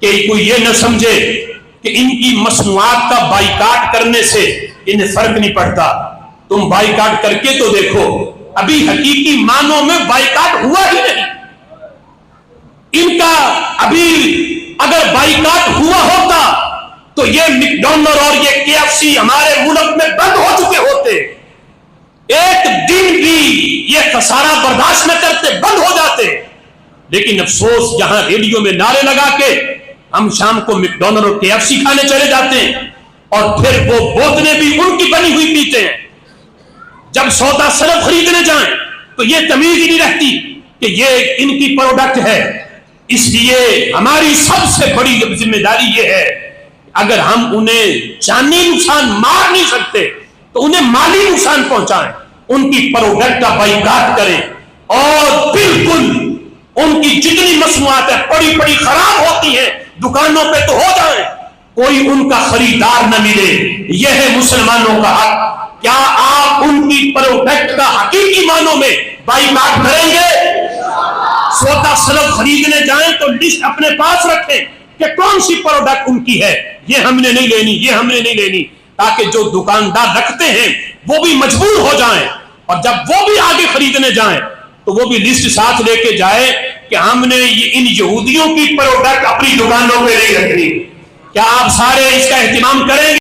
کہ کوئی یہ نہ سمجھے کہ ان کی مصنوعات کا بائیکاٹ کرنے سے انہیں فرق نہیں پڑتا. تم بائیکاٹ کر کے تو دیکھو، ابھی حقیقی معنوں میں بائیکاٹ ہوا ہی نہیں. ان کا ابھی اگر بائیکاٹ ہوا ہوتا تو یہ میکڈونلڈ اور یہ KFC ہمارے ملک میں بند ہو چکے ہوتے. ایک دن بھی یہ خسارہ برداشت نہ کرتے، بند ہو جاتے. لیکن افسوس، یہاں ریڈیو میں نعرے لگا کے ہم شام کو میکڈونلڈ اور KFC کھانے چلے جاتے ہیں اور پھر وہ بوتلیں بھی ان کی بنی ہوئی پیتے ہیں. جب سودا سلب خریدنے جائیں تو یہ تمیز ہی نہیں رہتی کہ یہ ان کی پروڈکٹ ہے. اس لیے ہماری سب سے بڑی ذمہ داری یہ ہے، اگر ہم انہیں جانی نقصان مار نہیں سکتے تو انہیں مالی نقصان پہنچائیں، ان کی پروڈکٹ کا بائیکاٹ کریں اور بالکل ان کی جتنی مصنوعات ہیں بڑی بڑی خراب ہوتی ہیں دکانوں پہ تو ہو جائیں، کوئی ان کا خریدار نہ ملے. یہ ہے مسلمانوں کا حق. کیا آپ ان کی پروڈکٹ کا حقیقی معنوں میں بائیکاٹ کریں گے؟ سودا سلب خریدنے جائیں تو لسٹ اپنے پاس رکھیں کہ کون سی پروڈکٹ ان کی ہے، یہ ہم نے نہیں لینی، یہ ہم نے نہیں لینی، تاکہ جو دکاندار رکھتے ہیں وہ بھی مجبور ہو جائیں اور جب وہ بھی آگے خریدنے جائیں تو وہ بھی لسٹ ساتھ لے کے جائے کہ ہم نے ان یہودیوں کی پروڈکٹ اپنی دکانوں پہ نہیں رکھنی. کیا آپ سارے اس کا اہتمام کریں گے؟